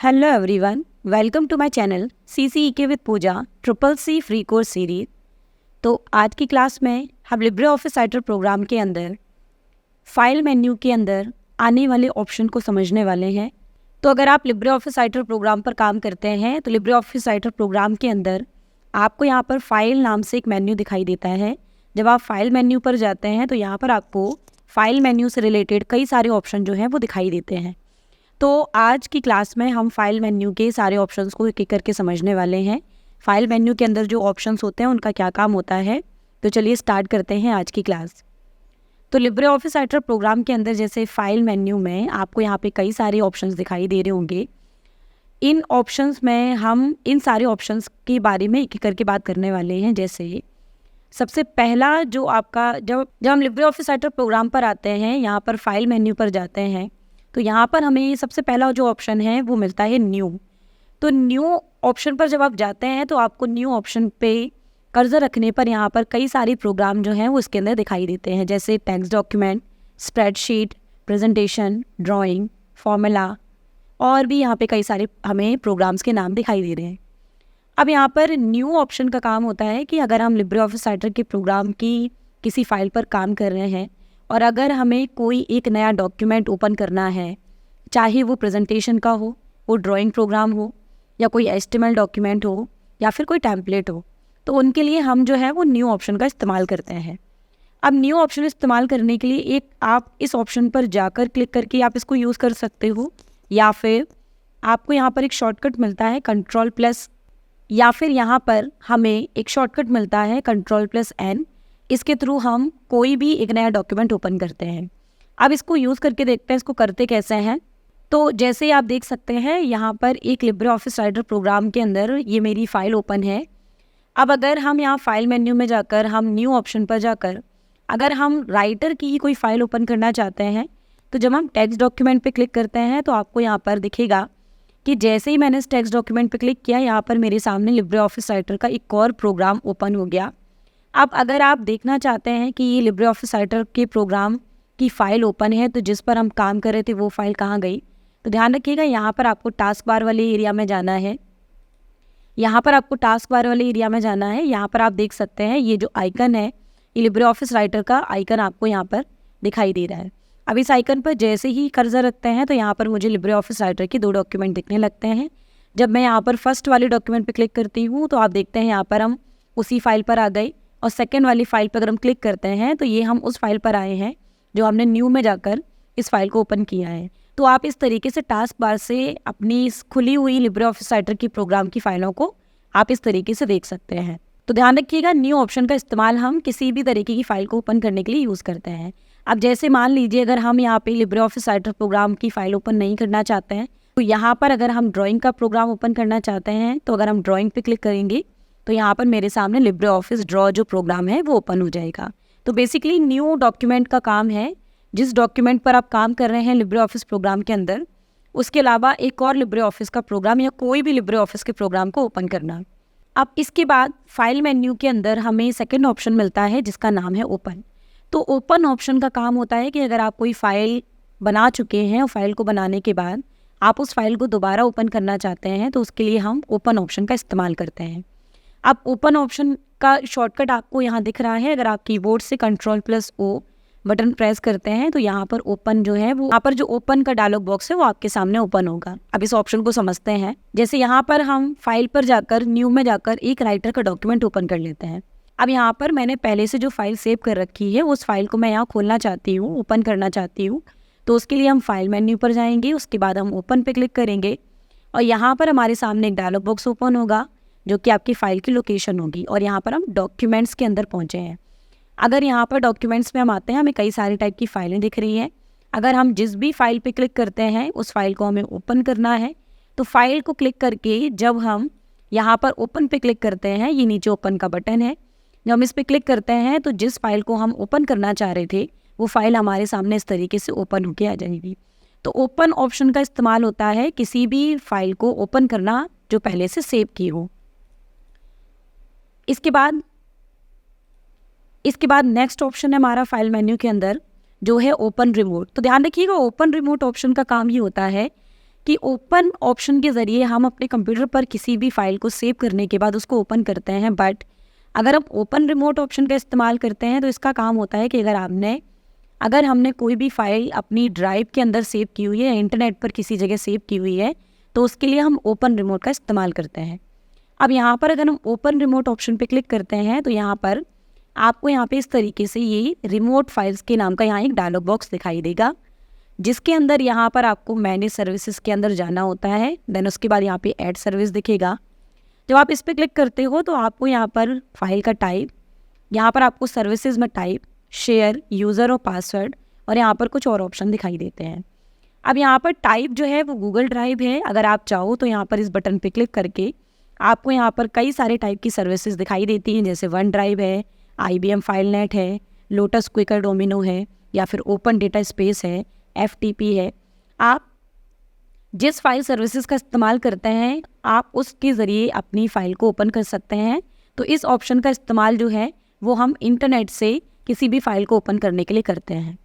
Hello everyone, welcome to my channel CCEK with Pooja CCC free course series. तो आज की class में हम लिब्रे ऑफिस राइटर प्रोग्राम के अंदर फाइल मेन्यू के अंदर आने वाले ऑप्शन को समझने वाले हैं। तो अगर आप लिब्रे ऑफिस राइटर प्रोग्राम पर काम करते हैं तो लिब्रे ऑफिस राइटर प्रोग्राम के अंदर आपको यहाँ पर फाइल नाम से एक मेन्यू दिखाई देता है। जब आप फाइल मेन्यू पर जाते हैं तो यहाँ पर आपको फाइल मेन्यू से रिलेटेड कई सारे ऑप्शन जो हैं वो दिखाई देते हैं। तो आज की क्लास में हम फाइल मेन्यू के सारे ऑप्शंस को एक एक करके समझने वाले हैं। फाइल मेन्यू के अंदर जो ऑप्शंस होते हैं उनका क्या काम होता है। तो चलिए स्टार्ट करते हैं आज की क्लास। तो लिब्रे ऑफिस राइटर प्रोग्राम के अंदर जैसे फाइल मेन्यू में आपको यहाँ पे कई सारे ऑप्शंस दिखाई दे रहे होंगे। इन ऑप्शंस में हम इन सारे ऑप्शंस के बारे में एक एक करके बात करने वाले हैं। जैसे सबसे पहला जो आपका जब हम लिब्रे ऑफिस राइटर प्रोग्राम पर आते हैं, यहाँ पर फाइल मेन्यू पर जाते हैं तो यहाँ पर हमें सबसे पहला जो ऑप्शन है वो मिलता है न्यू। तो न्यू ऑप्शन पर जब आप जाते हैं तो आपको न्यू ऑप्शन पे कर्सर रखने पर यहाँ पर कई सारे प्रोग्राम जो हैं वो इसके अंदर दिखाई देते हैं। जैसे text document, spreadsheet, presentation, drawing, formula और भी यहाँ पे कई सारे हमें प्रोग्राम्स के नाम दिखाई दे रहे हैं। अब यहाँ पर न्यू ऑप्शन का काम होता है कि अगर हम लिब्रे ऑफिस राइटर के प्रोग्राम की किसी फाइल पर काम कर रहे हैं और अगर हमें कोई एक नया डॉक्यूमेंट ओपन करना है, चाहे वो प्रेजेंटेशन का हो, वो ड्राइंग प्रोग्राम हो या कोई HTML डॉक्यूमेंट हो या फिर कोई टेम्पलेट हो, तो उनके लिए हम जो है वो न्यू ऑप्शन का इस्तेमाल करते हैं। अब न्यू ऑप्शन इस्तेमाल करने के लिए एक आप इस ऑप्शन पर जाकर क्लिक करके आप इसको यूज़ कर सकते हो, या फिर आपको यहाँ पर एक शॉर्टकट मिलता है Ctrl+, या फिर यहाँ पर हमें एक शॉर्टकट मिलता है Ctrl+N। इसके थ्रू हम कोई भी एक नया डॉक्यूमेंट ओपन करते हैं। अब इसको यूज़ करके देखते हैं इसको करते कैसे हैं। तो जैसे आप देख सकते हैं यहाँ पर एक लिब्रे ऑफिस राइटर प्रोग्राम के अंदर ये मेरी फ़ाइल ओपन है। अब अगर हम यहाँ फाइल मेन्यू में जाकर हम न्यू ऑप्शन पर जाकर अगर हम राइटर की ही कोई फ़ाइल ओपन करना चाहते हैं तो जब हम टेक्स्ट डॉक्यूमेंट पर क्लिक करते हैं तो आपको यहाँ पर दिखेगा कि जैसे ही मैंने इस टेक्स्ट डॉक्यूमेंट पर क्लिक किया, यहाँ पर मेरे सामने लिब्रे ऑफिस राइटर का एक और प्रोग्राम ओपन हो गया। अब अगर आप देखना चाहते हैं कि ये लिब्रे ऑफिस राइटर के प्रोग्राम की फ़ाइल ओपन है तो जिस पर हम काम कर रहे थे वो फाइल कहाँ गई, तो ध्यान रखिएगा यहाँ पर आपको टास्क बार वाले एरिया में जाना है। यहाँ पर आपको टास्क बार वाले एरिया में जाना है। यहाँ पर आप देख सकते हैं ये जो आइकन है ये लिब्रे ऑफिस राइटर का आइकन आपको यहाँ पर दिखाई दे रहा है। अब इस आइकन पर जैसे ही कर्सर रखते हैं तो यहाँ पर मुझे लिब्रे ऑफिस राइटर के 2 डॉक्यूमेंट दिखने लगते हैं। जब मैं यहाँ पर फर्स्ट वाले डॉक्यूमेंट पर क्लिक करती हूँ तो आप देखते हैं यहाँ पर हम उसी फाइल पर आ गए, और सेकेंड वाली फाइल पर अगर हम क्लिक करते हैं तो ये हम उस फाइल पर आए हैं जो हमने न्यू में जाकर इस फाइल को ओपन किया है। तो आप इस तरीके से टास्क बार से अपनी इस खुली हुई लिब्रे ऑफिस राइटर की प्रोग्राम की फाइलों को आप इस तरीके से देख सकते हैं। तो ध्यान रखिएगा न्यू ऑप्शन का इस्तेमाल हम किसी भी तरीके की फ़ाइल को ओपन करने के लिए यूज़ करते हैं। अब जैसे मान लीजिए अगर हम यहाँ पे लिब्रे ऑफिस राइटर प्रोग्राम की फ़ाइल ओपन नहीं करना चाहते हैं तो यहाँ पर अगर हम ड्राइंग का प्रोग्राम ओपन करना चाहते हैं तो अगर हम ड्राइंग पे क्लिक करेंगे तो यहाँ पर मेरे सामने लिब्रे ऑफिस ड्रॉ जो प्रोग्राम है वो ओपन हो जाएगा। तो बेसिकली न्यू डॉक्यूमेंट का काम है जिस डॉक्यूमेंट पर आप काम कर रहे हैं लिब्रे ऑफिस प्रोग्राम के अंदर, उसके अलावा एक और लिब्रे ऑफिस का प्रोग्राम या कोई भी लिब्रे ऑफिस के प्रोग्राम को ओपन करना। अब इसके बाद फाइल मेन्यू के अंदर हमें सेकेंड ऑप्शन मिलता है जिसका नाम है ओपन। तो ओपन ऑप्शन का काम होता है कि अगर आप कोई फ़ाइल बना चुके हैं और फाइल को बनाने के बाद आप उस फाइल को दोबारा ओपन करना चाहते हैं तो उसके लिए हम ओपन ऑप्शन का इस्तेमाल करते हैं। अब ओपन ऑप्शन का शॉर्टकट आपको यहाँ दिख रहा है। अगर आप कीबोर्ड से Ctrl+O बटन प्रेस करते हैं तो यहाँ पर ओपन जो है वो यहाँ पर जो ओपन का डायलॉग बॉक्स है वो आपके सामने ओपन होगा। अब इस ऑप्शन को समझते हैं। जैसे यहाँ पर हम फाइल पर जाकर न्यू में जाकर एक राइटर का डॉक्यूमेंट ओपन कर लेते हैं। अब यहाँ पर मैंने पहले से जो फाइल सेव कर रखी है उस फाइल को मैं यहाँ खोलना चाहती हूँ, ओपन करना चाहती हूँ। तो उसके लिए हम फाइल मेन्यू पर जाएंगे, उसके बाद हम ओपन पे क्लिक करेंगे और यहाँ पर हमारे सामने एक डायलॉग बॉक्स ओपन होगा जो कि आपकी फ़ाइल की लोकेशन होगी। और यहाँ पर हम डॉक्यूमेंट्स के अंदर पहुँचे हैं। अगर यहाँ पर डॉक्यूमेंट्स में हम आते हैं हमें कई सारे टाइप की फ़ाइलें दिख रही हैं। अगर हम जिस भी फाइल पे क्लिक करते हैं उस फाइल को हमें ओपन करना है तो फाइल को क्लिक करके जब हम यहाँ पर ओपन पे क्लिक करते हैं, ये नीचे ओपन का बटन है, जब हम इस पर क्लिक करते हैं तो जिस फाइल को हम ओपन करना चाह रहे थे वो फाइल हमारे सामने इस तरीके से ओपन होके आ जाएगी। तो ओपन ऑप्शन का इस्तेमाल होता है किसी भी फाइल को ओपन करना जो पहले से सेव की हो। इसके बाद नेक्स्ट ऑप्शन है हमारा फाइल मेन्यू के अंदर जो है ओपन रिमोट। तो ध्यान रखिएगा ओपन रिमोट ऑप्शन का काम ये होता है कि ओपन ऑप्शन के ज़रिए हम अपने कंप्यूटर पर किसी भी फाइल को सेव करने के बाद उसको ओपन करते हैं। बट अगर हम ओपन रिमोट ऑप्शन का इस्तेमाल करते हैं तो इसका काम होता है कि अगर हमने कोई भी फाइल अपनी ड्राइव के अंदर सेव की हुई है या इंटरनेट पर किसी जगह सेव की हुई है तो उसके लिए हम ओपन रिमोट का इस्तेमाल करते हैं। अब यहाँ पर अगर हम ओपन रिमोट ऑप्शन पे क्लिक करते हैं तो यहाँ पर आपको यहाँ पे इस तरीके से ये रिमोट फाइल्स के नाम का यहाँ एक डायलॉग बॉक्स दिखाई देगा, जिसके अंदर यहाँ पर आपको मैनेज सर्विसेज के अंदर जाना होता है। देन उसके बाद यहाँ पे ऐड सर्विस दिखेगा। जब आप इस पर क्लिक करते हो तो आपको यहाँ पर फाइल का टाइप, यहाँ पर आपको सर्विसेज में टाइप, शेयर, यूज़र और पासवर्ड और यहाँ पर कुछ और ऑप्शन दिखाई देते हैं। अब यहाँ पर टाइप जो है वो गूगल ड्राइव है। अगर आप चाहो तो यहाँ पर इस बटन पे क्लिक करके आपको यहाँ पर कई सारे टाइप की सर्विसेज दिखाई देती हैं, जैसे वन ड्राइव है, IBM फाइलनेट है, लोटस क्विकर डोमिनो है या फिर ओपन डेटा स्पेस है, FTP है। आप जिस फाइल सर्विसेज का इस्तेमाल करते हैं आप उसके ज़रिए अपनी फ़ाइल को ओपन कर सकते हैं। तो इस ऑप्शन का इस्तेमाल जो है वो हम इंटरनेट से किसी भी फाइल को ओपन करने के लिए करते हैं।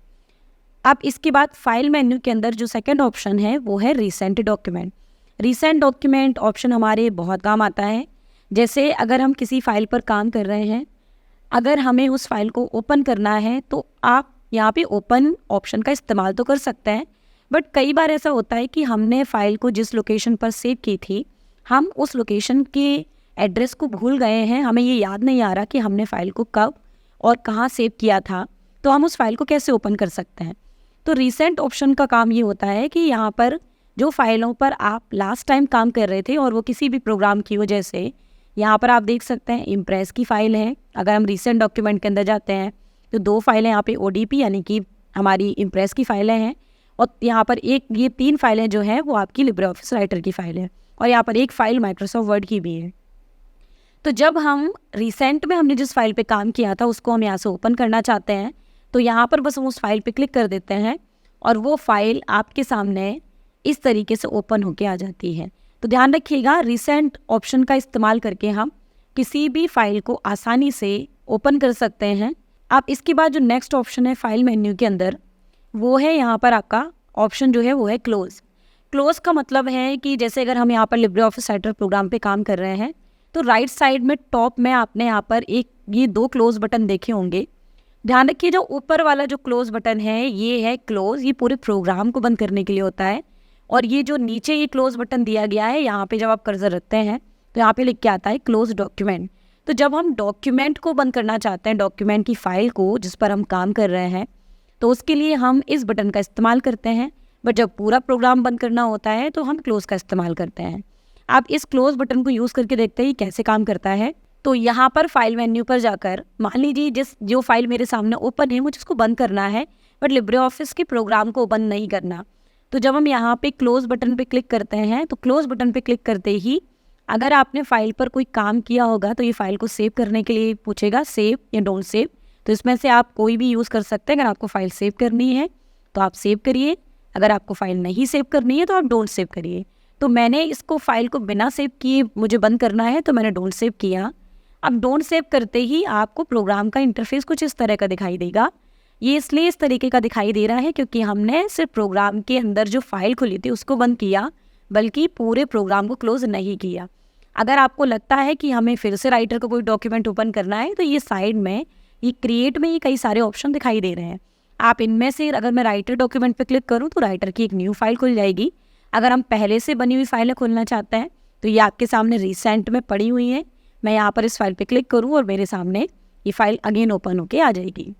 अब इसके बाद फाइल मेन्यू के अंदर जो सेकंड ऑप्शन है वो है recent document. Recent document option हमारे बहुत काम आता है। जैसे अगर हम किसी फाइल पर काम कर रहे हैं, अगर हमें उस फाइल को ओपन करना है तो आप यहाँ पे ओपन ऑप्शन का इस्तेमाल तो कर सकते हैं, बट कई बार ऐसा होता है कि हमने फ़ाइल को जिस लोकेशन पर सेव की थी हम उस लोकेशन के एड्रेस को भूल गए हैं, हमें ये याद नहीं आ रहा कि हमने फ़ाइल को कब और कहाँ सेव किया था, तो हम उस फाइल को कैसे ओपन कर सकते हैं। तो रीसेंट ऑप्शन का काम ये होता है कि यहाँ पर जो फाइलों पर आप लास्ट टाइम काम कर रहे थे और वो किसी भी प्रोग्राम की वजह से, यहाँ पर आप देख सकते हैं इम्प्रेस की फ़ाइल है। अगर हम रीसेंट डॉक्यूमेंट के अंदर जाते हैं तो 2 फाइलें यहाँ पे ODP यानी कि हमारी इम्प्रेस की फ़ाइलें हैं और यहाँ पर ये 3 फाइलें जो हैं वो आपकी लिब्रे ऑफिस राइटर की फ़ाइल है और यहाँ पर एक फ़ाइल माइक्रोसॉफ्ट वर्ड की भी है। तो जब हम रिसेंट में हमने जिस फाइल पे काम किया था उसको हम यहाँ से ओपन करना चाहते हैं तो यहाँ पर बस हम उस फाइल पे क्लिक कर देते हैं और वो फाइल आपके सामने इस तरीके से ओपन होके आ जाती है। तो ध्यान रखिएगा, रिसेंट ऑप्शन का इस्तेमाल करके हम किसी भी फाइल को आसानी से ओपन कर सकते हैं। अब इसके बाद जो नेक्स्ट ऑप्शन है फाइल मेन्यू के अंदर वो है यहाँ पर आपका ऑप्शन जो है वो है क्लोज़। क्लोज़ का मतलब है कि जैसे अगर हम यहाँ पर लिब्रे ऑफिस राइटर प्रोग्राम पे काम कर रहे हैं तो राइट साइड में टॉप में आपने यहाँ पर ये 2 क्लोज़ बटन देखे होंगे। ध्यान रखिए जो ऊपर वाला जो क्लोज़ बटन है ये है क्लोज़, ये पूरे प्रोग्राम को बंद करने के लिए होता है। और ये जो नीचे ये क्लोज़ बटन दिया गया है यहाँ पे जब आप कर्सर रखते हैं तो यहाँ पे लिख के आता है क्लोज़ डॉक्यूमेंट। तो जब हम डॉक्यूमेंट को बंद करना चाहते हैं, डॉक्यूमेंट की फ़ाइल को जिस पर हम काम कर रहे हैं, तो उसके लिए हम इस बटन का इस्तेमाल करते हैं। बट जब पूरा प्रोग्राम बंद करना होता है तो हम क्लोज़ का इस्तेमाल करते हैं। आप इस क्लोज़ बटन को यूज़ करके देखते हैं कैसे काम करता है। तो यहाँ पर फाइल मेन्यू पर जाकर मान लीजिए जो फाइल मेरे सामने ओपन है मुझे उसको बंद करना है बट लिब्रे ऑफिस के प्रोग्राम को बंद नहीं करना। तो जब हम यहाँ पे क्लोज़ बटन पे क्लिक करते हैं तो क्लोज़ बटन पे क्लिक करते ही अगर आपने फाइल पर कोई काम किया होगा तो ये फाइल को सेव करने के लिए पूछेगा सेव या डोंट सेव। तो इसमें से आप कोई भी यूज़ कर सकते हैं। अगर आपको फाइल सेव करनी है तो आप सेव करिए, अगर आपको फाइल नहीं सेव करनी है तो आप डोंट सेव करिए। तो मैंने इसको फाइल को बिना सेव किए मुझे बंद करना है तो मैंने डोंट सेव किया। अब डोंट सेव करते ही आपको प्रोग्राम का इंटरफेस कुछ इस तरह का दिखाई देगा। ये इसलिए इस तरीके का दिखाई दे रहा है क्योंकि हमने सिर्फ प्रोग्राम के अंदर जो फाइल खुली थी उसको बंद किया, बल्कि पूरे प्रोग्राम को क्लोज नहीं किया। अगर आपको लगता है कि हमें फिर से राइटर को कोई डॉक्यूमेंट ओपन करना है तो ये साइड में ये क्रिएट में ये कई सारे ऑप्शन दिखाई दे रहे हैं। आप इनमें से अगर मैं राइटर डॉक्यूमेंट पे क्लिक करूँ तो राइटर की एक न्यू फाइल खुल जाएगी। अगर हम पहले से बनी हुई फाइलें खोलना चाहते हैं तो ये आपके सामने रिसेंट में पड़ी हुई है। मैं यहाँ पर इस फाइल पे क्लिक करूँ और मेरे सामने ये फाइल अगेन ओपन होके आ जाएगी।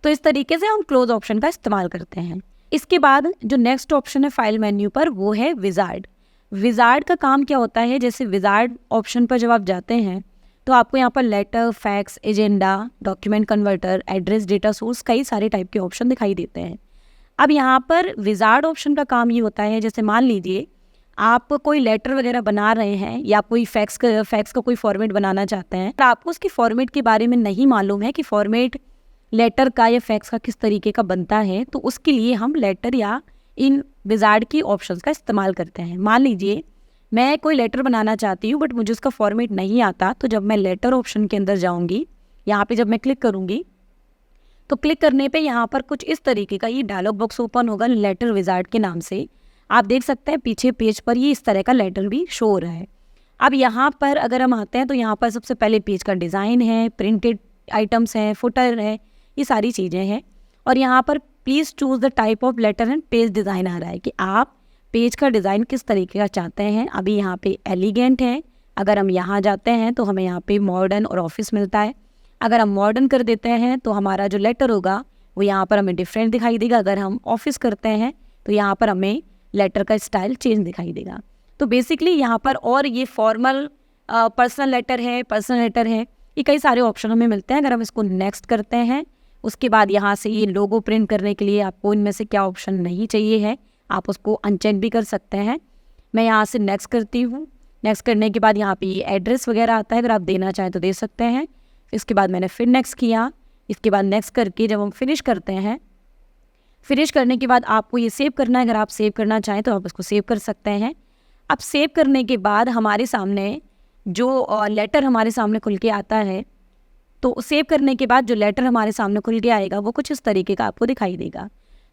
तो इस तरीके से हम क्लोज ऑप्शन का इस्तेमाल करते हैं। इसके बाद जो नेक्स्ट ऑप्शन है फाइल मेन्यू पर वो है विजार्ड। विजार्ड का काम क्या होता है, जैसे विजार्ड ऑप्शन पर जब आप जाते हैं तो आपको यहाँ पर letter, fax, agenda, document converter, address, data source, कई सारे टाइप के ऑप्शन दिखाई देते हैं। अब यहाँ पर विजार्ड ऑप्शन का काम ये होता है, जैसे मान लीजिए आप कोई लेटर वगैरह बना रहे हैं या कोई फैक्स का कोई फॉर्मेट बनाना चाहते हैं, आपको उसकी फॉर्मेट के बारे में नहीं मालूम है कि फॉर्मेट लेटर का या फैक्स का किस तरीके का बनता है, तो उसके लिए हम लेटर या इन विजार्ड की ऑप्शंस का इस्तेमाल करते हैं। मान लीजिए मैं कोई लेटर बनाना चाहती हूँ बट मुझे उसका फॉर्मेट नहीं आता, तो जब मैं लेटर ऑप्शन के अंदर जाऊँगी, यहाँ पे जब मैं क्लिक करूँगी तो क्लिक करने पे यहाँ पर कुछ इस तरीके का ये डायलॉग बॉक्स ओपन होगा लेटर विजार्ड के नाम से। आप देख सकते हैं पीछे पेज पर ये इस तरह का लेटर भी शो हो रहा है। अब यहाँ पर अगर हम आते हैं तो यहाँ पर सबसे पहले पेज का डिज़ाइन है, प्रिंटेड आइटम्स हैं, फुटर है, ये सारी चीज़ें हैं। और यहाँ पर please choose the type of letter and page design आ रहा है कि आप पेज का डिज़ाइन किस तरीके का चाहते हैं। अभी यहाँ पे एलिगेंट है, अगर हम यहाँ जाते हैं तो हमें यहाँ पे मॉडर्न और ऑफिस मिलता है। अगर हम मॉडर्न कर देते हैं तो हमारा जो लेटर होगा वो यहाँ पर हमें डिफरेंट दिखाई देगा। अगर हम ऑफिस करते हैं तो यहाँ पर हमें लेटर का स्टाइल चेंज दिखाई देगा। तो बेसिकली यहाँ पर और ये फॉर्मल पर्सनल लेटर है, पर्सनल लेटर है, ये कई सारे ऑप्शन हमें मिलते हैं। अगर हम इसको नेक्स्ट करते हैं उसके बाद यहाँ से ये लोगो प्रिंट करने के लिए आपको इनमें से क्या ऑप्शन नहीं चाहिए है, आप उसको अनचेक भी कर सकते हैं। मैं यहाँ से नेक्स्ट करती हूँ। नेक्स्ट करने के बाद यहाँ पे ये एड्रेस वगैरह आता है, अगर आप देना चाहें तो दे सकते हैं। इसके बाद मैंने फिर नेक्स्ट किया। इसके बाद नेक्स्ट करके जब हम फिनिश करते हैं, फिनिश करने के बाद आपको ये सेव करना है। अगर आप सेव करना चाहें तो आप इसको सेव कर सकते हैं। अब सेव करने के बाद हमारे सामने जो लेटर हमारे सामने खुल के आता है, तो सेव करने के बाद जो लेटर हमारे सामने खुल के आएगा वो कुछ इस तरीके का आपको दिखाई देगा।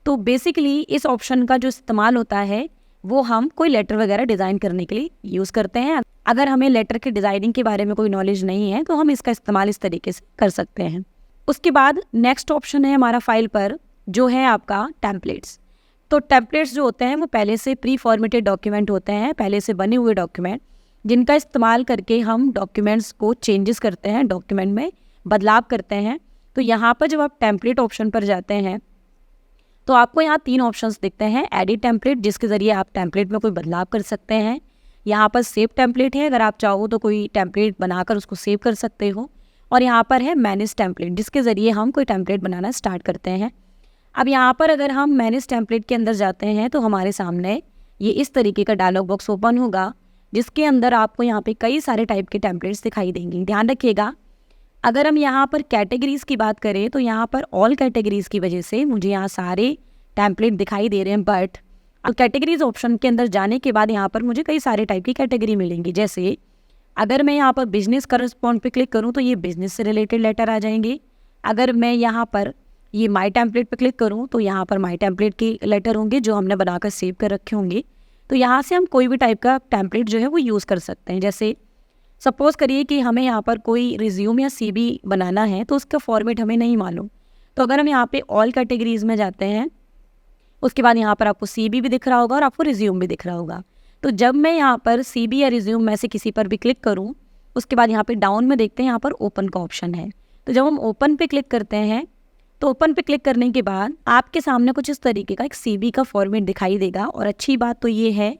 तो बेसिकली इस ऑप्शन का जो इस्तेमाल होता है वो हम कोई लेटर वगैरह डिज़ाइन करने के लिए यूज़ करते हैं। अगर हमें लेटर के डिज़ाइनिंग के बारे में कोई नॉलेज नहीं है तो हम इसका इस्तेमाल इस तरीके से कर सकते हैं। उसके बाद नेक्स्ट ऑप्शन है हमारा फाइल पर जो है आपका टेम्पलेट्स। तो टेम्पलेट्स जो होते हैं वो पहले से प्री फॉर्मेटेड डॉक्यूमेंट होते हैं, पहले से बने हुए डॉक्यूमेंट, जिनका इस्तेमाल करके हम डॉक्यूमेंट्स को चेंजेस करते हैं, डॉक्यूमेंट में बदलाव करते हैं। तो यहाँ पर जब आप टेम्पलेट ऑप्शन पर जाते हैं तो आपको यहाँ 3 ऑप्शंस दिखते हैं। एडिट टेम्पलेट, जिसके ज़रिए आप टेम्पलेट में कोई बदलाव कर सकते हैं। यहाँ पर सेव टेम्पलेट है, अगर आप चाहो तो कोई टेम्पलेट बनाकर उसको सेव कर सकते हो। और यहाँ पर है मैनेज टेम्पलेट, जिसके ज़रिए हम कोई टेम्पलेट बनाना स्टार्ट करते हैं। अब यहाँ पर अगर हम मैनेज टेम्पलेट के अंदर जाते हैं तो हमारे सामने ये इस तरीके का डायलॉग बॉक्स ओपन होगा, जिसके अंदर आपको यहाँ पे कई सारे टाइप के टेम्पलेट्स दिखाई देंगे। ध्यान रखिएगा, अगर हम यहाँ पर कैटेगरीज़ की बात करें तो यहाँ पर ऑल कैटेगरीज़ की वजह से मुझे यहाँ सारे टेम्पलेट दिखाई दे रहे हैं। बट अब कैटेगरीज़ ऑप्शन के अंदर जाने के बाद यहाँ पर मुझे कई सारे टाइप की कैटेगरी मिलेंगी। जैसे अगर मैं यहाँ पर बिजनेस करस्पॉन्ड पे क्लिक करूँ तो ये बिजनेस से रिलेटेड लेटर आ जाएंगे। अगर मैं यहाँ पर ये माई टेम्पलेट पे क्लिक करूँ तो यहाँ पर माई टेम्पलेट के लेटर होंगे जो हमने बनाकर सेव कर रखे होंगे। तो यहाँ से हम कोई भी टाइप का टेम्पलेट जो है वो यूज़ कर सकते हैं। जैसे सपोज़ करिए कि हमें यहाँ पर कोई रिज्यूम या CV बनाना है तो उसका फॉर्मेट हमें नहीं मालूम, तो अगर हम यहाँ पे ऑल कैटेगरीज़ में जाते हैं उसके बाद यहाँ पर आपको CV भी दिख रहा होगा और आपको रिज्यूम भी दिख रहा होगा। तो जब मैं यहाँ पर CV या रिज्यूम में से किसी पर भी क्लिक करूँ उसके बाद यहाँ पे डाउन में देखते हैं यहाँ पर ओपन का ऑप्शन है। तो जब हम ओपन पे क्लिक करते हैं तो ओपन पे क्लिक करने के बाद आपके सामने कुछ इस तरीके का एक CV का फॉर्मेट दिखाई देगा। और अच्छी बात तो ये है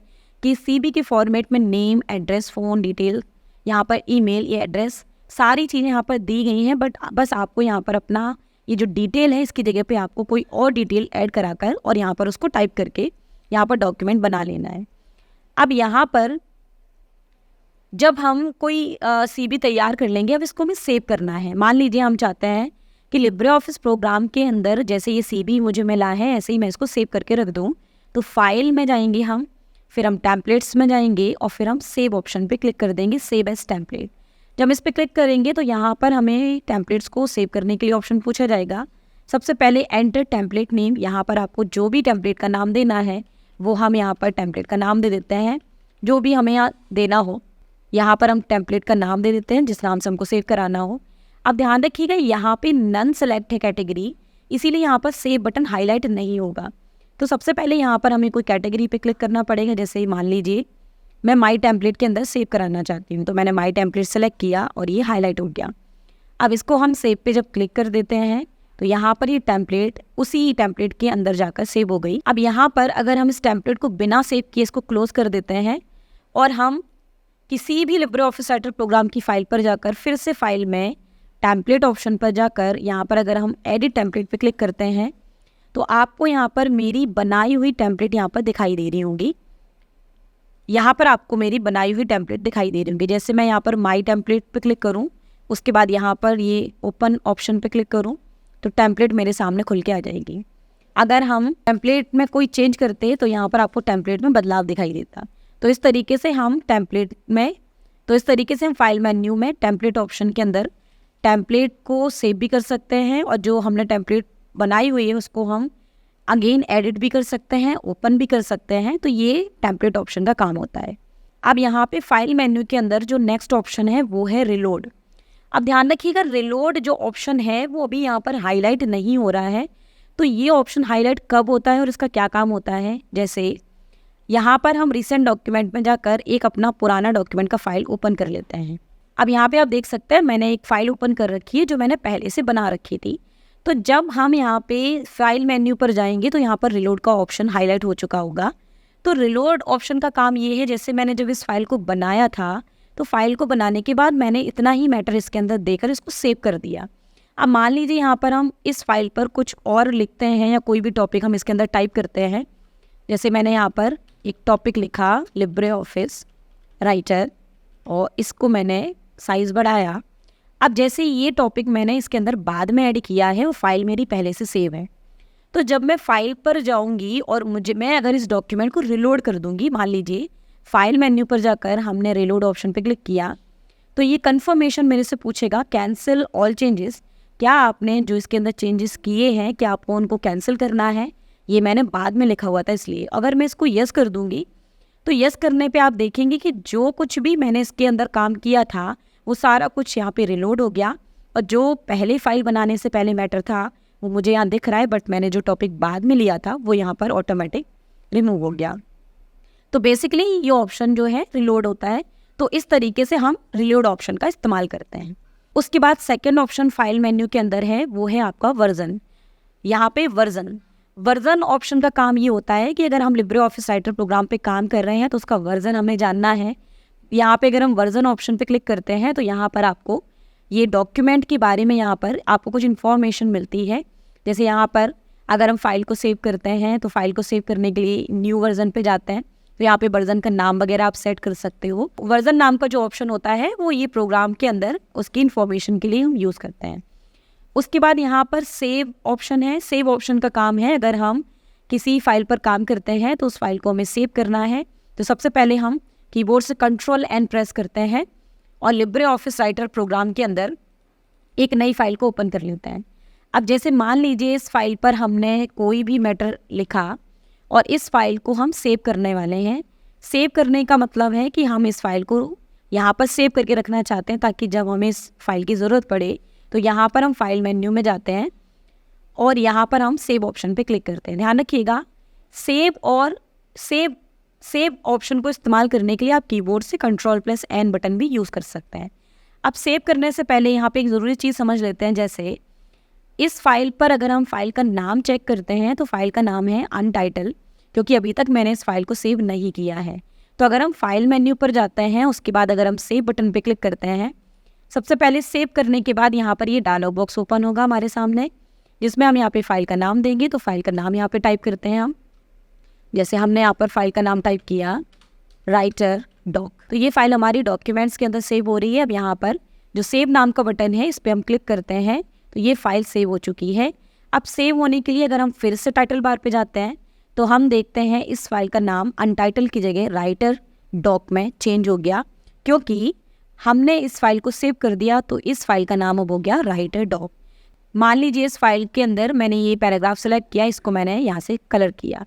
कि CV के फॉर्मेट में नेम, एड्रेस, फ़ोन डिटेल, यहाँ पर ईमेल या एड्रेस, सारी चीज़ें यहाँ पर दी गई हैं। बट बस आपको यहाँ पर अपना ये जो डिटेल है इसकी जगह पे आपको कोई और डिटेल ऐड कराकर और यहाँ पर उसको टाइप करके यहाँ पर डॉक्यूमेंट बना लेना है। अब यहाँ पर जब हम कोई CV तैयार कर लेंगे, अब इसको हमें सेव करना है। मान लीजिए हम चाहते हैं कि लिब्रे ऑफिस प्रोग्राम के अंदर जैसे ये CV मुझे मिला है ऐसे ही मैं इसको सेव करके रख दूँ। तो फाइल में जाएंगे हम, फिर हम टेम्पलेट्स में जाएंगे और फिर हम सेव ऑप्शन पे क्लिक कर देंगे, सेव एज टेम्पलेट। जब इस पर क्लिक करेंगे तो यहाँ पर हमें टेम्पलेट्स को सेव करने के लिए ऑप्शन पूछा जाएगा। सबसे पहले एंटर टेम्पलेट नेम, यहाँ पर आपको जो भी टेम्पलेट का नाम देना है वो हम यहाँ पर टेम्पलेट का नाम दे देते हैं। जो भी हमें यहाँ देना हो यहाँ पर हम टेम्पलेट का नाम दे देते हैं जिस नाम से हमको सेव कराना हो। अब ध्यान रखिएगा यहाँ पे नन सेलेक्ट है कैटेगरी, इसीलिए यहाँ पर सेव बटन हाईलाइट नहीं होगा। तो सबसे पहले यहाँ पर हमें कोई कैटेगरी पे क्लिक करना पड़ेगा। जैसे मान लीजिए मैं माई टेम्पलेट के अंदर सेव कराना चाहती हूँ, तो मैंने माई टेम्पलेट सेलेक्ट किया और ये हाईलाइट हो गया। अब इसको हम सेव पे जब क्लिक कर देते हैं तो यहाँ पर ये टेम्पलेट उसी टेम्पलेट के अंदर जाकर सेव हो गई। अब यहाँ पर अगर हम इस टेम्पलेट को बिना सेव किए इसको क्लोज कर देते हैं और हम किसी भी लिब्रे ऑफिस राइटर प्रोग्राम की फाइल पर जाकर फिर से फाइल में टेम्पलेट ऑप्शन पर जाकर यहाँ पर अगर हम एडिट टेम्पलेट पे क्लिक करते हैं तो आपको यहाँ पर मेरी बनाई हुई टेम्पलेट यहाँ पर दिखाई दे रही होंगी। यहाँ पर आपको मेरी बनाई हुई टेम्पलेट दिखाई दे रही होंगी। जैसे मैं यहाँ पर माई टेम्पलेट पे क्लिक करूँ, उसके बाद यहाँ पर ये ओपन ऑप्शन पे क्लिक करूँ तो टेम्पलेट मेरे सामने खुल के आ जाएगी। अगर हम टेम्पलेट में कोई चेंज करते तो यहाँ पर आपको टेम्पलेट में बदलाव दिखाई देता। तो इस तरीके से हम फाइल मेन्यू में टेम्पलेट ऑप्शन के अंदर टेम्पलेट को सेव भी कर सकते हैं और जो हमने टेम्पलेट बनाई हुई है उसको हम अगेन एडिट भी कर सकते हैं, ओपन भी कर सकते हैं। तो ये टेम्पलेट ऑप्शन का काम होता है। अब यहाँ पे फाइल मेन्यू के अंदर जो नेक्स्ट ऑप्शन है वो है रिलोड। अब ध्यान रखिएगा, रिलोड जो ऑप्शन है वो अभी यहाँ पर हाईलाइट नहीं हो रहा है। तो ये ऑप्शन हाईलाइट कब होता है और इसका क्या काम होता है? जैसे यहाँ पर हम रिसेंट डॉक्यूमेंट में जाकर एक अपना पुराना डॉक्यूमेंट का फाइल ओपन कर लेते हैं। अब यहाँ पे आप देख सकते हैं मैंने एक फ़ाइल ओपन कर रखी है जो मैंने पहले से बना रखी थी। तो जब हम यहाँ पे फाइल मेन्यू पर जाएंगे तो यहाँ पर रिलोड का ऑप्शन हाईलाइट हो चुका होगा। तो रिलोड ऑप्शन का काम ये है, जैसे मैंने जब इस फाइल को बनाया था तो फाइल को बनाने के बाद मैंने इतना ही मैटर इसके अंदर देकर इसको सेव कर दिया। अब मान लीजिए यहाँ पर हम इस फाइल पर कुछ और लिखते हैं या कोई भी टॉपिक हम इसके अंदर टाइप करते हैं। जैसे मैंने यहाँ पर एक टॉपिक लिखा लिब्रे ऑफिस राइटर और इसको मैंने साइज़ बढ़ाया। अब जैसे ये टॉपिक मैंने इसके अंदर बाद में ऐड किया है, वो फाइल मेरी पहले से सेव है। तो जब मैं फाइल पर जाऊंगी और मैं अगर इस डॉक्यूमेंट को रिलोड कर दूंगी, मान लीजिए फाइल मेन्यू पर जाकर हमने रिलोड ऑप्शन पर क्लिक किया, तो ये कन्फर्मेशन मेरे से पूछेगा कैंसिल ऑल चेंजेस। क्या आपने जो इसके अंदर चेंजेस किए हैं क्या आपको उनको कैंसिल करना है? ये मैंने बाद में लिखा हुआ था, इसलिए अगर मैं इसको यस कर दूंगी तो यस करने पे आप देखेंगे कि जो कुछ भी मैंने इसके अंदर काम किया था वो सारा कुछ यहाँ पे रिलोड हो गया। और जो पहले फाइल बनाने से पहले मैटर था वो मुझे यहाँ दिख रहा है, बट मैंने जो टॉपिक बाद में लिया था वो यहाँ पर ऑटोमेटिक रिमूव हो गया। तो बेसिकली ये ऑप्शन जो है रिलोड होता है। तो इस तरीके से हम रिलोड ऑप्शन का इस्तेमाल करते हैं। उसके बाद सेकेंड ऑप्शन फाइल मेन्यू के अंदर है, वो है आपका वर्जन। यहाँ पे वर्जन ऑप्शन का काम ये होता है कि अगर हम लिब्रे ऑफिस राइटर प्रोग्राम पे काम कर रहे हैं तो उसका वर्जन हमें जानना है। यहाँ पे अगर हम वर्जन ऑप्शन पे क्लिक करते हैं तो यहाँ पर आपको ये डॉक्यूमेंट के बारे में यहाँ पर आपको कुछ इन्फॉर्मेशन मिलती है। जैसे यहाँ पर अगर हम फाइल को सेव करते हैं तो फाइल को सेव करने के लिए न्यू वर्जन पे जाते हैं, तो यहाँ पे वर्जन का नाम वगैरह आप सेट कर सकते हो। वर्जन नाम का जो ऑप्शन होता है वो ये प्रोग्राम के अंदर उसकी इन्फॉर्मेशन के लिए हम यूज़ करते हैं। उसके बाद यहाँ पर सेव ऑप्शन है। सेव ऑप्शन का काम है, अगर हम किसी फाइल पर काम करते हैं तो उस फाइल को हमें सेव करना है तो सबसे पहले हम कीबोर्ड से कंट्रोल एन प्रेस करते हैं और लिब्रे ऑफिस राइटर प्रोग्राम के अंदर एक नई फाइल को ओपन कर लेते हैं। अब जैसे मान लीजिए इस फाइल पर हमने कोई भी मैटर लिखा और इस फाइल को हम सेव करने वाले हैं। सेव करने का मतलब है कि हम इस फाइल को यहाँ पर सेव करके रखना चाहते हैं ताकि जब हमें इस फाइल की ज़रूरत पड़े तो यहाँ पर हम फाइल मेन्यू में जाते हैं और यहाँ पर हम सेव ऑप्शन पे क्लिक करते हैं। ध्यान रखिएगा, सेव ऑप्शन को इस्तेमाल करने के लिए आप कीबोर्ड से कंट्रोल+N बटन भी यूज़ कर सकते हैं। अब सेव करने से पहले यहाँ पे एक ज़रूरी चीज़ समझ लेते हैं। जैसे इस फाइल पर अगर हम फाइल का नाम चेक करते हैं तो फाइल का नाम है अनटाइटल, क्योंकि अभी तक मैंने इस फाइल को सेव नहीं किया है। तो अगर हम फाइल मेन्यू पर जाते हैं, उसके बाद अगर हम सेव बटन पे क्लिक करते हैं, सबसे पहले सेव करने के बाद यहाँ पर ये डायलॉग बॉक्स ओपन होगा हमारे सामने, जिसमें हम यहाँ पे फाइल का नाम देंगे। तो फाइल का नाम यहाँ पे टाइप करते हैं हम। जैसे हमने यहाँ पर फाइल का नाम टाइप किया राइटर डॉक, तो ये फाइल हमारी डॉक्यूमेंट्स के अंदर सेव हो रही है। अब यहाँ पर जो सेव नाम का बटन है इस पर हम क्लिक करते हैं तो ये फाइल सेव हो चुकी है। अब सेव होने के लिए अगर हम फिर से टाइटल बार पे जाते हैं तो हम देखते हैं इस फाइल का नाम अनटाइटल की जगह राइटर डॉक में चेंज हो गया, क्योंकि हमने इस फाइल को सेव कर दिया। तो इस फाइल का नाम अब हो गया राइटर डॉक। मान लीजिए इस फाइल के अंदर मैंने ये पैराग्राफ सेलेक्ट किया, इसको मैंने यहाँ से कलर किया।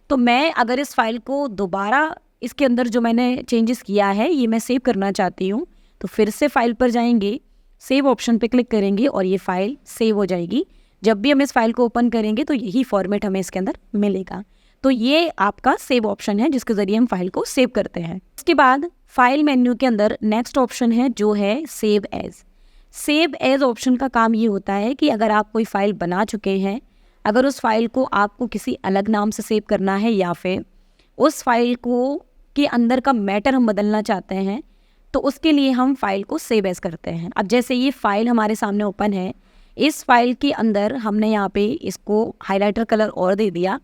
तो मैं अगर इस फाइल को दोबारा इसके अंदर जो मैंने चेंजेस किया है ये मैं सेव करना चाहती हूँ, तो फिर से फाइल पर जाएंगे, सेव ऑप्शन पे क्लिक करेंगे और ये फाइल सेव हो जाएगी। जब भी हम इस फाइल को ओपन करेंगे तो यही फॉर्मेट हमें इसके अंदर मिलेगा। तो ये आपका सेव ऑप्शन है जिसके ज़रिए हम फाइल को सेव करते हैं। उसके बाद फाइल मेन्यू के अंदर नेक्स्ट ऑप्शन है जो है save as. Save as option का काम ये होता है कि अगर आप कोई फाइल बना चुके हैं, अगर उस फाइल को आपको किसी अलग नाम से सेव करना है या फिर उस फाइल को के अंदर का मैटर हम बदलना चाहते हैं, तो उसके लिए हम फाइल को सेव एज करते हैं। अब जैसे ये फाइल हमारे सामने ओपन है, इस फाइल के अंदर हमने यहाँ पे इसको हाइलाइटर कलर और दे दिया।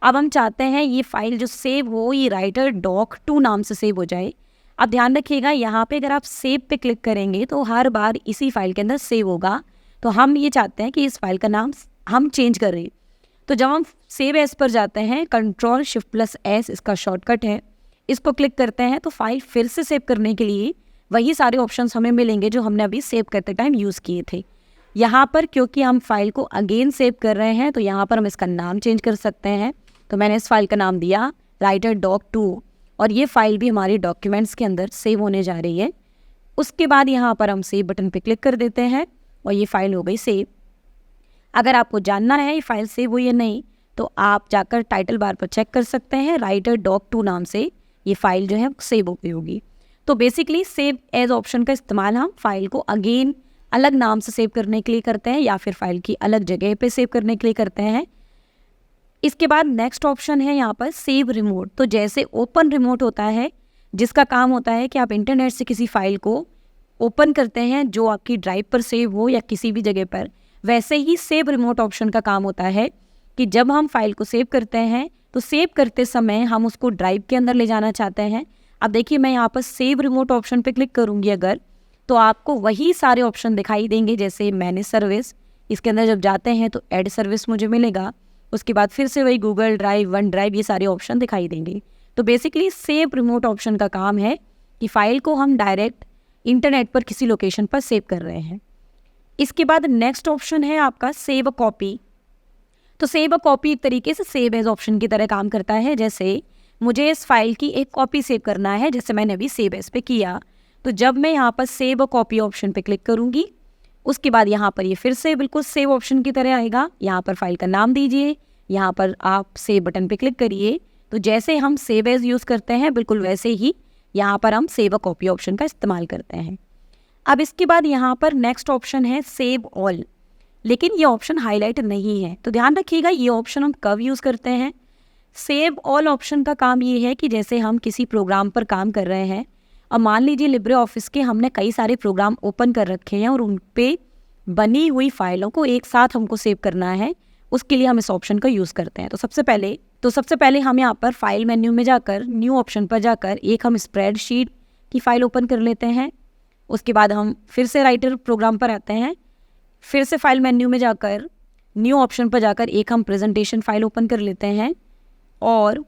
अब हम चाहते हैं ये फाइल जो सेव हो ये राइटर डॉक 2 नाम से सेव हो जाए। अब ध्यान रखिएगा, यहाँ पे अगर आप सेव पे क्लिक करेंगे तो हर बार इसी फाइल के अंदर सेव होगा। तो हम ये चाहते हैं कि इस फाइल का नाम हम चेंज कर रहे हैं। तो जब हम सेव एज पर जाते हैं, Ctrl+Shift+S इसका शॉर्टकट है, इसको क्लिक करते हैं तो फाइल फिर से सेव करने के लिए वही सारे ऑप्शंस हमें मिलेंगे जो हमने अभी सेव करते टाइम यूज़ किए थे। यहाँ पर क्योंकि हम फाइल को अगेन सेव कर रहे हैं तो यहाँ पर हम इसका नाम चेंज कर सकते हैं। तो मैंने इस फाइल का नाम दिया राइटर डॉक 2 और ये फाइल भी हमारी डॉक्यूमेंट्स के अंदर सेव होने जा रही है। उसके बाद यहाँ पर हम सेव बटन पे क्लिक कर देते हैं और ये फाइल हो गई सेव। अगर आपको जानना है ये फाइल सेव हुई या नहीं तो आप जाकर टाइटल बार पर चेक कर सकते हैं, राइटर डॉक 2 नाम से ये फाइल जो है सेव हो गई होगी। तो बेसिकली सेव एज ऑप्शन का इस्तेमाल हम फाइल को अगेन अलग नाम से सेव करने के लिए करते हैं या फिर फाइल की अलग जगह पे सेव करने के लिए करते हैं। इसके बाद नेक्स्ट ऑप्शन है यहाँ पर सेव रिमोट। तो जैसे ओपन रिमोट होता है जिसका काम होता है कि आप इंटरनेट से किसी फाइल को ओपन करते हैं जो आपकी ड्राइव पर सेव हो या किसी भी जगह पर, वैसे ही सेव रिमोट ऑप्शन का काम होता है कि जब हम फाइल को सेव करते हैं तो सेव करते समय हम उसको ड्राइव के अंदर ले जाना चाहते हैं। अब देखिए मैं यहाँ पर सेव रिमोट ऑप्शन पे क्लिक करूँगी अगर, तो आपको वही सारे ऑप्शन दिखाई देंगे जैसे मैनेज सर्विस, इसके अंदर जब जाते हैं तो ऐड सर्विस मुझे मिलेगा, उसके बाद फिर से वही गूगल ड्राइव, वन ड्राइव, ये सारे ऑप्शन दिखाई देंगे। तो बेसिकली सेव रिमोट ऑप्शन का काम है कि फ़ाइल को हम डायरेक्ट इंटरनेट पर किसी लोकेशन पर सेव कर रहे हैं। इसके बाद नेक्स्ट ऑप्शन है आपका सेव अ कॉपी। तो सेव अ कॉपी एक तरीके से सेव एज ऑप्शन की तरह काम करता है। जैसे मुझे इस फाइल की एक कॉपी सेव करना है, जैसे मैंने अभी सेव एज पे किया, तो जब मैं यहाँ पर सेव अ कॉपी ऑप्शन पे क्लिक करूँगी उसके बाद यहाँ पर ये फिर से बिल्कुल सेव ऑप्शन की तरह आएगा। यहाँ पर फाइल का नाम दीजिए, यहाँ पर आप सेव बटन पे क्लिक करिए। तो जैसे हम सेव एज यूज़ करते हैं बिल्कुल वैसे ही यहाँ पर हम सेव अ कॉपी ऑप्शन का इस्तेमाल करते हैं। अब इसके बाद यहाँ पर नेक्स्ट ऑप्शन है सेव ऑल, लेकिन ये ऑप्शन हाईलाइट नहीं है। तो ध्यान रखिएगा ये ऑप्शन हम कब यूज़ करते हैं। सेव ऑल ऑप्शन का काम ये है कि जैसे हम किसी प्रोग्राम पर काम कर रहे हैं और मान लीजिए लिब्रे ऑफिस के हमने कई सारे प्रोग्राम ओपन कर रखे हैं और उन पे बनी हुई फाइलों को एक साथ हमको सेव करना है, उसके लिए हम इस ऑप्शन का यूज़ करते हैं। तो सबसे पहले हम यहाँ पर फाइल मेन्यू में जाकर न्यू ऑप्शन पर जाकर एक हम स्प्रेडशीट की फ़ाइल ओपन कर लेते हैं। उसके बाद हम फिर से राइटर प्रोग्राम पर आते हैं, फिर से फाइल मेन्यू में जाकर न्यू ऑप्शन पर जाकर एक हम प्रेजेंटेशन फाइल ओपन कर लेते हैं और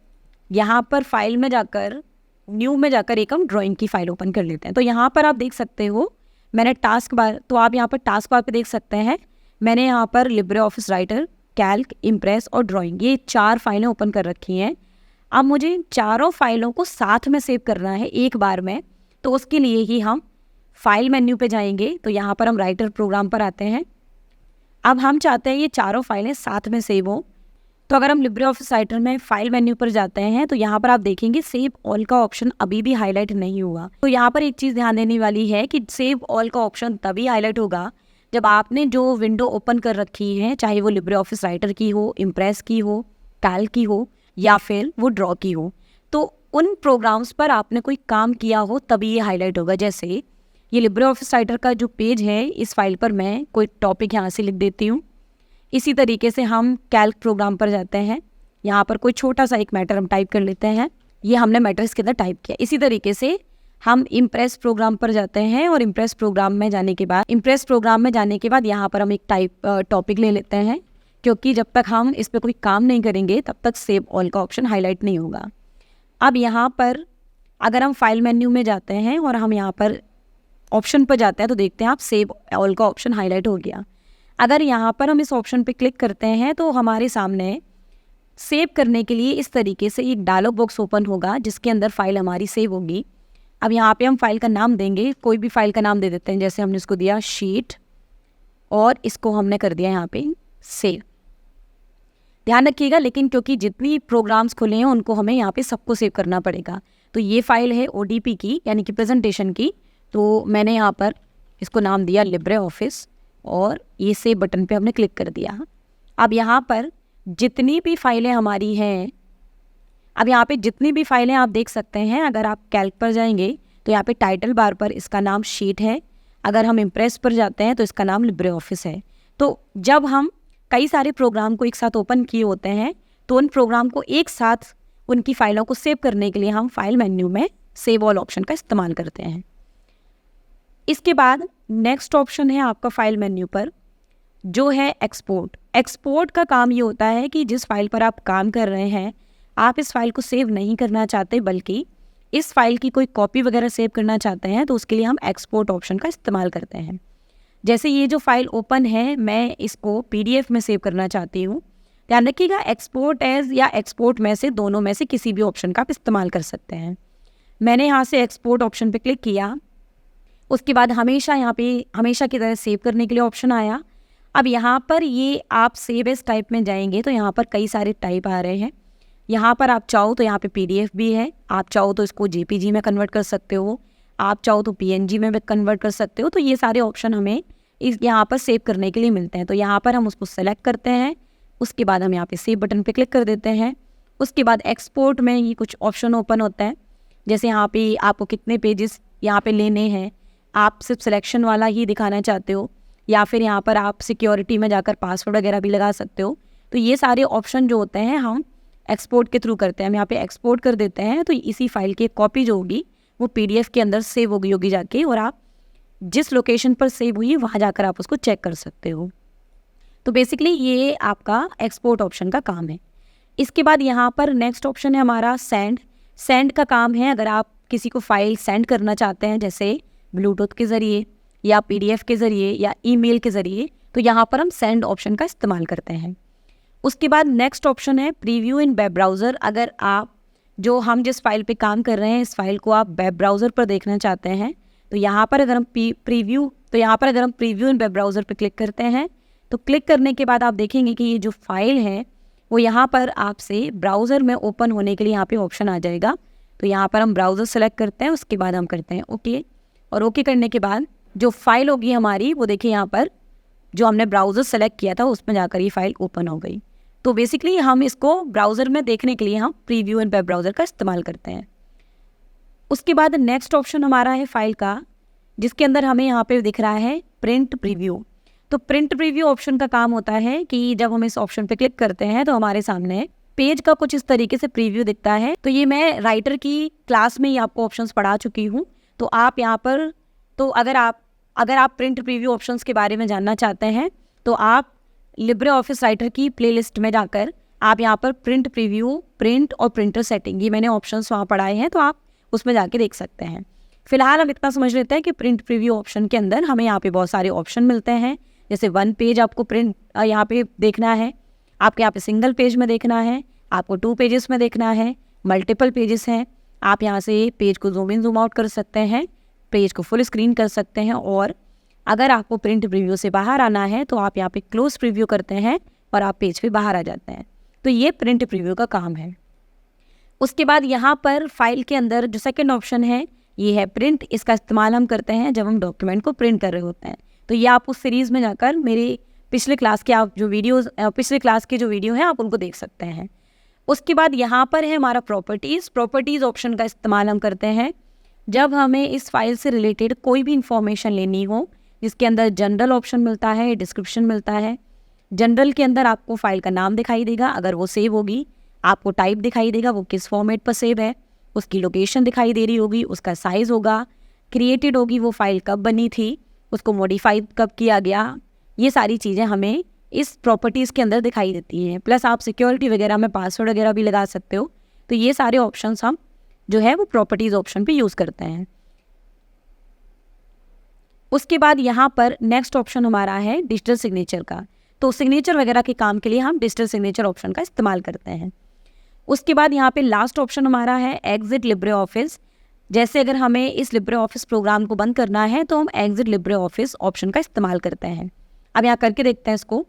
यहाँ पर फाइल में जाकर न्यू में जाकर एक हम ड्राइंग की फ़ाइल ओपन कर लेते हैं। तो यहाँ पर आप देख सकते हो मैंने टास्क बार, तो आप यहाँ पर टास्क बार पे देख सकते हैं मैंने यहाँ पर Libre office writer, Calc, impress और ड्राइंग ये 4 फाइलें ओपन कर रखी हैं। अब मुझे चारों फाइलों को साथ में सेव करना है एक बार में, तो उसके लिए ही हम फाइल मेन्यू पे जाएंगे। तो यहाँ पर हम राइटर प्रोग्राम पर आते हैं। अब हम चाहते हैं ये चारों फाइलें साथ में सेव हों। तो अगर हम लिब्रे ऑफिस राइटर में फाइल मेन्यू पर जाते हैं तो यहाँ पर आप देखेंगे सेव ऑल का ऑप्शन अभी भी हाईलाइट नहीं हुआ। तो यहाँ पर एक चीज़ ध्यान देने वाली है कि सेव ऑल का ऑप्शन तभी हाईलाइट होगा जब आपने जो विंडो ओपन कर रखी है, चाहे वो लिब्रे ऑफिस राइटर की हो, इम्प्रेस की हो, कैल्क की हो या फिर वो ड्रॉ की हो, तो उन प्रोग्राम्स पर आपने कोई काम किया हो तभी ये हाईलाइट होगा। जैसे ये लिब्रे ऑफिस राइटर का जो पेज है, इस फाइल पर मैं कोई टॉपिक यहाँ से लिख देती हूँ। इसी तरीके से हम कैल्क प्रोग्राम पर जाते हैं, यहाँ पर कोई छोटा सा एक मैटर हम टाइप कर लेते हैं, ये हमने मैटर इसके अंदर टाइप किया। इसी तरीके से हम इम्प्रेस प्रोग्राम पर जाते हैं और इम्प्रेस प्रोग्राम में जाने के बाद यहाँ पर हम एक टॉपिक ले लेते हैं, क्योंकि जब तक हम इस पर कोई काम नहीं करेंगे तब तक सेव ऑल का ऑप्शन हाईलाइट नहीं होगा। अब यहाँ पर अगर हम फाइल मेन्यू में जाते हैं और हम यहाँ पर ऑप्शन पर जाते हैं तो देखते हैं आप सेव ऑल का ऑप्शन हाईलाइट हो गया। अगर यहाँ पर हम इस ऑप्शन पे क्लिक करते हैं तो हमारे सामने सेव करने के लिए इस तरीके से एक डायलॉग बॉक्स ओपन होगा जिसके अंदर फाइल हमारी सेव होगी। अब यहाँ पे हम फाइल का नाम देंगे, कोई भी फाइल का नाम दे देते हैं, जैसे हमने इसको दिया शीट और इसको हमने कर दिया यहाँ पे सेव। ध्यान रखिएगा लेकिन क्योंकि जितनी प्रोग्राम्स खुले हैं उनको हमें यहाँ पे सबको सेव करना पड़ेगा। तो ये फाइल है ODP की, यानी कि प्रेजेंटेशन की, तो मैंने यहाँ पर इसको नाम दिया लिब्रे ऑफिस और ये सेव बटन पे हमने क्लिक कर दिया। अब यहाँ पर जितनी भी फाइलें हमारी हैं, आप देख सकते हैं। अगर आप कैल्क पर जाएंगे तो यहाँ पे टाइटल बार पर इसका नाम शीट है, अगर हम इम्प्रेस पर जाते हैं तो इसका नाम लिब्रे ऑफिस है। तो जब हम कई सारे प्रोग्राम को एक साथ ओपन किए होते हैं तो उन प्रोग्राम को एक साथ उनकी फ़ाइलों को सेव करने के लिए हम फाइल मेन्यू में सेव ऑल ऑप्शन का इस्तेमाल करते हैं। इसके बाद नेक्स्ट ऑप्शन है आपका फाइल मेन्यू पर जो है एक्सपोर्ट। एक्सपोर्ट का काम ये होता है कि जिस फाइल पर आप काम कर रहे हैं आप इस फाइल को सेव नहीं करना चाहते बल्कि इस फाइल की कोई कॉपी वगैरह सेव करना चाहते हैं, तो उसके लिए हम एक्सपोर्ट ऑप्शन का इस्तेमाल करते हैं। जैसे ये जो फाइल ओपन है, मैं इसको PDF में सेव करना चाहती हूँ। ध्यान रखिएगा, एक्सपोर्ट एज या एक्सपोर्ट में से दोनों में से किसी भी ऑप्शन का आप इस्तेमाल कर सकते हैं। मैंने यहाँ से एक्सपोर्ट ऑप्शन पे क्लिक किया। उसके बाद हमेशा यहाँ पे हमेशा की तरह सेव करने के लिए ऑप्शन आया। अब यहाँ पर ये आप सेव एज टाइप में जाएंगे तो यहाँ पर कई सारे टाइप आ रहे हैं। यहाँ पर आप चाहो तो यहाँ पे PDF भी है, आप चाहो तो इसको JPG में कन्वर्ट कर सकते हो, आप चाहो तो PNG में भी कन्वर्ट कर सकते हो। तो ये सारे ऑप्शन हमें इस यहाँ पर सेव करने के लिए मिलते हैं। तो यहाँ पर हम उसको सेलेक्ट करते हैं, उसके बाद हम यहाँ पे सेव बटन पे क्लिक कर देते हैं। उसके बाद एक्सपोर्ट में ये कुछ ऑप्शन ओपन होता है, जैसे यहाँ पे आपको कितने पेजेस यहाँ पे लेने हैं, आप सिर्फ सिलेक्शन वाला ही दिखाना चाहते हो, या फिर यहाँ पर आप सिक्योरिटी में जाकर पासवर्ड वगैरह भी लगा सकते हो। तो ये सारे ऑप्शन जो होते हैं हम एक्सपोर्ट के थ्रू करते हैं। हम यहाँ पे एक्सपोर्ट कर देते हैं तो इसी फाइल की एक कॉपी जो होगी वो PDF के अंदर सेव होगी जाके, और आप जिस लोकेशन पर सेव हुई है वहाँ जाकर आप उसको चेक कर सकते हो। तो बेसिकली ये आपका एक्सपोर्ट ऑप्शन का काम है। इसके बाद यहाँ पर नेक्स्ट ऑप्शन है हमारा सेंड का काम है। अगर आप किसी को फाइल सेंड करना चाहते हैं, जैसे ब्लूटूथ के ज़रिए या PDF के ज़रिए या ईमेल के ज़रिए, तो यहाँ पर हम सेंड ऑप्शन का इस्तेमाल करते हैं। उसके बाद नेक्स्ट ऑप्शन है प्रीव्यू इन वेब ब्राउज़र। अगर आप जो हम जिस फाइल पे काम कर रहे हैं इस फाइल को आप वेब ब्राउज़र पर देखना चाहते हैं, तो यहाँ पर अगर हम प्रीव्यू इन वेब ब्राउज़र पे क्लिक करते हैं तो क्लिक करने के बाद आप देखेंगे कि ये जो फाइल है वो यहाँ पर आपसे ब्राउज़र में ओपन होने के लिए यहाँ पे ऑप्शन आ जाएगा। तो यहाँ पर हम ब्राउज़र सेलेक्ट करते हैं, उसके बाद हम करते हैं ओके, और ओके करने के बाद जो फाइल होगी हमारी वो देखिए यहाँ पर जो हमने ब्राउज़र सेलेक्ट किया था उसमें जाकर ये फाइल ओपन हो गई। तो बेसिकली हम इसको ब्राउज़र में देखने के लिए हम प्रीव्यू इन वेब ब्राउज़र का इस्तेमाल करते हैं। उसके बाद नेक्स्ट ऑप्शन हमारा है फाइल का, जिसके अंदर हमें यहाँ पे दिख रहा है प्रिंट प्रीव्यू। तो प्रिंट प्रीव्यू ऑप्शन का काम होता है कि जब हम इस ऑप्शन पे क्लिक करते हैं तो हमारे सामने पेज का कुछ इस तरीके से प्रीव्यू दिखता है। तो ये मैं राइटर की क्लास में ही आपको ऑप्शंस पढ़ा चुकी हूँ। तो आप यहाँ पर तो अगर आप प्रिंट प्रीव्यू ऑप्शंस के बारे में जानना चाहते हैं तो आप लिब्रे ऑफिस राइटर की प्लेलिस्ट में जाकर आप यहाँ पर प्रिंट प्रीव्यू, प्रिंट और प्रिंटर सेटिंग, ये मैंने ऑप्शंस वहाँ पढ़ाए हैं, तो आप उसमें जाके देख सकते हैं। फिलहाल हम इतना समझ लेते हैं कि प्रिंट प्रीव्यू ऑप्शन के अंदर हमें यहाँ पे बहुत सारे ऑप्शन मिलते हैं। जैसे 1 पेज आपको प्रिंट यहाँ पे देखना है, आपके यहाँ पे सिंगल पेज में देखना है, आपको 2 पेजेस में देखना है, मल्टीपल पेजेस हैं, आप यहाँ से पेज को जूम इन जूम आउट कर सकते हैं, पेज को फुल स्क्रीन कर सकते हैं, और अगर आपको प्रिंट प्रीव्यू से बाहर आना है तो आप यहाँ पे क्लोज प्रीव्यू करते हैं और आप पेज पे बाहर आ जाते हैं। तो ये प्रिंट प्रीव्यू का काम है। उसके बाद यहाँ पर फाइल के अंदर जो सेकंड ऑप्शन है ये है प्रिंट। इसका इस्तेमाल हम करते हैं जब हम डॉक्यूमेंट को प्रिंट कर रहे होते हैं। तो ये आप उस सीरीज़ में जाकर मेरे पिछले क्लास के पिछले क्लास के जो वीडियो हैं आप उनको देख सकते हैं। उसके बाद यहाँ पर है हमारा प्रॉपर्टीज़ ऑप्शन का इस्तेमाल हम करते हैं जब हमें इस फाइल से रिलेटेड कोई भी इंफॉर्मेशन लेनी हो, जिसके अंदर जनरल ऑप्शन मिलता है, डिस्क्रिप्शन मिलता है। जनरल के अंदर आपको फाइल का नाम दिखाई देगा अगर वो सेव होगी, आपको टाइप दिखाई देगा वो किस फॉर्मेट पर सेव है, उसकी लोकेशन दिखाई दे रही होगी, उसका साइज़ होगा, क्रिएटेड होगी वो फाइल कब बनी थी, उसको मॉडिफाई कब किया गया, ये सारी चीज़ें हमें इस प्रॉपर्टीज़ के अंदर दिखाई देती हैं। प्लस आप सिक्योरिटी वगैरह में पासवर्ड वगैरह भी लगा सकते हो। तो ये सारे ऑप्शंस हम जो है वो प्रॉपर्टीज़ ऑप्शन पे यूज़ करते हैं। उसके बाद यहाँ पर नेक्स्ट ऑप्शन हमारा है डिजिटल सिग्नेचर का। तो सिग्नेचर वगैरह के काम के लिए हम डिजिटल सिग्नेचर ऑप्शन का इस्तेमाल करते हैं। उसके बाद यहाँ पे लास्ट ऑप्शन हमारा है एग्जिट लिब्रे ऑफिस। जैसे अगर हमें इस लिब्रे ऑफिस प्रोग्राम को बंद करना है तो हम एग्जिट लिब्रे ऑफिस ऑप्शन का इस्तेमाल करते हैं। अब यहाँ करके देखते हैं इसको।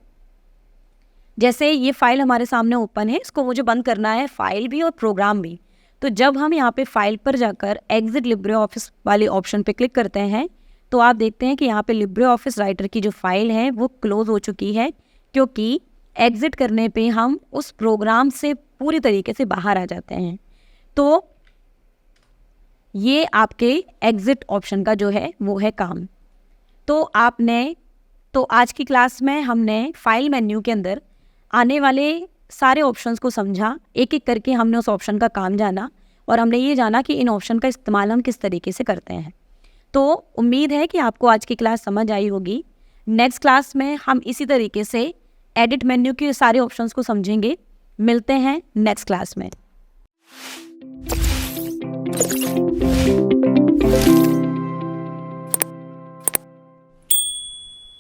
जैसे ये फाइल हमारे सामने ओपन है, इसको मुझे बंद करना है, फाइल भी और प्रोग्राम भी। तो जब हम यहाँ पे फाइल पर जाकर एग्जिट लिब्रे ऑफिस वाले ऑप्शन पे क्लिक करते हैं तो आप देखते हैं कि यहाँ पे लिब्रे ऑफिस राइटर की जो फाइल है वो क्लोज हो चुकी है, क्योंकि एग्जिट करने पे हम उस प्रोग्राम से पूरी तरीके से बाहर आ जाते हैं। तो ये आपके एग्जिट ऑप्शन का जो है वो है काम। तो आज की क्लास में हमने फाइल मेन्यू के अंदर आने वाले सारे ऑप्शंस को समझा, एक एक करके हमने उस ऑप्शन का काम जाना और हमने ये जाना कि इन ऑप्शन का इस्तेमाल हम किस तरीके से करते हैं। तो उम्मीद है कि आपको आज की क्लास समझ आई होगी। नेक्स्ट क्लास में हम इसी तरीके से एडिट मेन्यू के सारे ऑप्शंस को समझेंगे। मिलते हैं नेक्स्ट क्लास में।